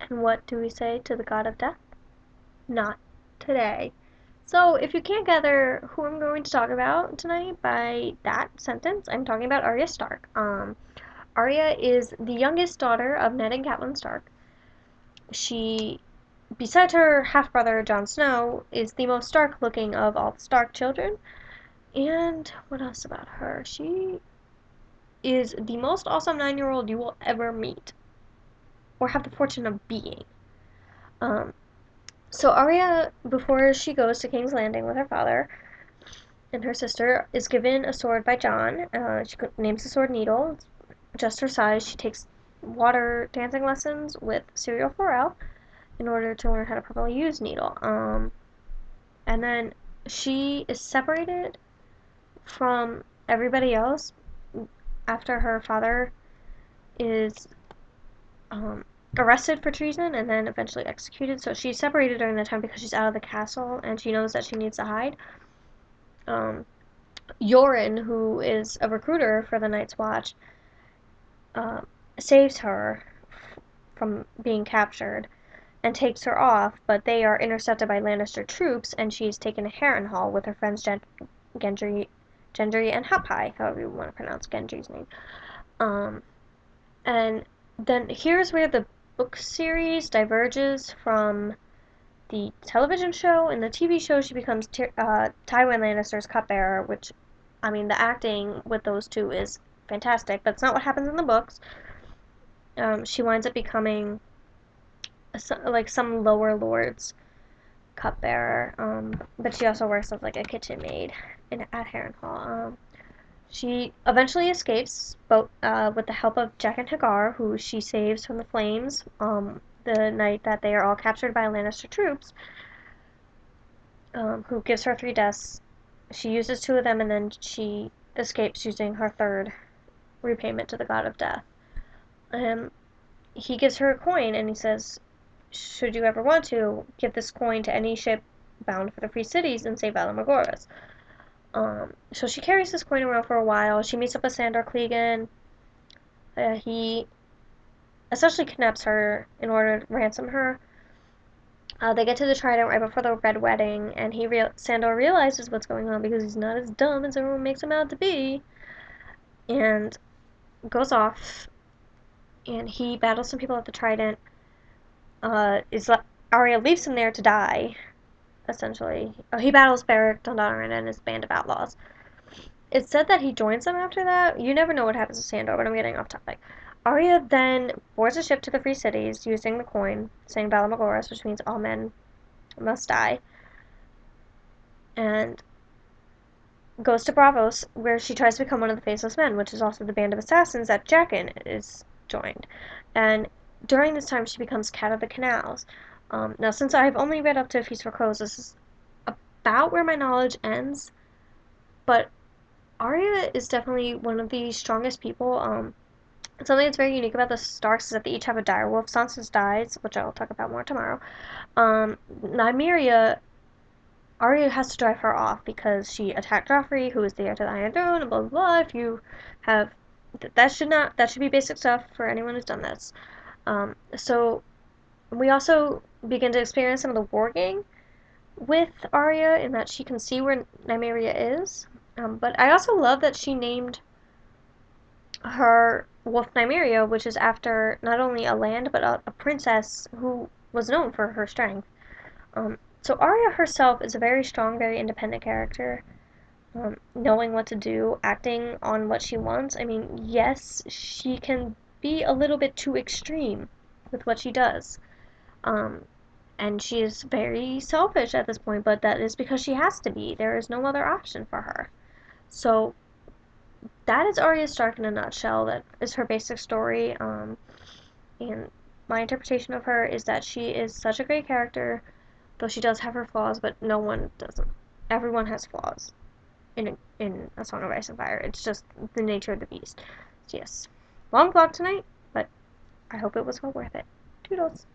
And what do we say to the god of death? Not today. So, if you can't gather who I'm going to talk about tonight by that sentence, I'm talking about Arya Stark. Arya is the youngest daughter of Ned and Catelyn Stark. She, besides her half-brother Jon Snow, is the most Stark-looking of all the Stark children. And what else about her? She is the most awesome 9-year-old you will ever meet, or have the fortune of being. Um, so Arya, before she goes to King's Landing with her father and her sister, is given a sword by Jon. She names the sword Needle. It's just her size. She takes water dancing lessons with Syrio Forel in order to learn how to properly use Needle. And then she is separated from everybody else after her father is arrested for treason and then eventually executed. So she's separated during that time because she's out of the castle and she knows that she needs to hide. Yoren, who is a recruiter for the Night's Watch, uh, saves her from being captured and takes her off, but they are intercepted by Lannister troops, and she's taken to Harrenhal with her friends Gendry and Happai, however you want to pronounce Gendry's name. And then here's where the book series diverges from the television show. In the TV show, she becomes Tywin Lannister's cupbearer, which, I mean, the acting with those two is fantastic, but it's not what happens in the books. She winds up becoming like some lower lord's cupbearer, but she also works as like a kitchen maid at Harrenhal. She eventually escapes, but with the help of Jack and Hagar, who she saves from the flames the night that they are all captured by Lannister troops, who gives her 3 deaths. She uses 2 of them, and then she escapes using her 3rd repayment to the god of death. He gives her a coin, and he says, should you ever want to, give this coin to any ship bound for the Free Cities and save Valar So she carries this coin around for a while. She meets up with Sandor Clegane. He essentially kidnaps her in order to ransom her. They get to the Trident right before the Red Wedding, and Sandor realizes what's going on because he's not as dumb as everyone makes him out to be, and goes off. And he battles some people at the Trident. Arya leaves him there to die, essentially. He battles Beric Dondarrion and his band of outlaws. It's said that he joins them after that. You never know what happens to Sandor, but I'm getting off topic. Arya then boards a ship to the Free Cities using the coin, saying Valar which means all men must die, and goes to Braavos, where she tries to become one of the Faceless Men, which is also the band of assassins that Jaqen is joined. And during this time, she becomes Cat of the Canals. Now, since I've only read up to A Feast for Crows, this is about where my knowledge ends, but Arya is definitely one of the strongest people. Something that's very unique about the Starks is that they each have a direwolf. Sansa dies, which I'll talk about more tomorrow. Nymeria, Arya has to drive her off because she attacked Joffrey, who is the heir to the Iron Throne, and blah blah blah. If you have that should be basic stuff for anyone who's done this. So we also begin to experience some of the warging with Arya in that she can see where Nymeria is. But I also love that she named her wolf Nymeria, which is after not only a land but a princess who was known for her strength. So Arya herself is a very strong, very independent character, knowing what to do, acting on what she wants. I mean, yes, she can be a little bit too extreme with what she does. And she is very selfish at this point, but that is because she has to be. There is no other option for her. So that is Arya Stark in a nutshell. That is her basic story. And my interpretation of her is that she is such a great character, though she does have her flaws, but no one doesn't. Everyone has flaws in A Song of Ice and Fire. It's just the nature of the beast. So yes, long vlog tonight, but I hope it was well worth it. Toodles.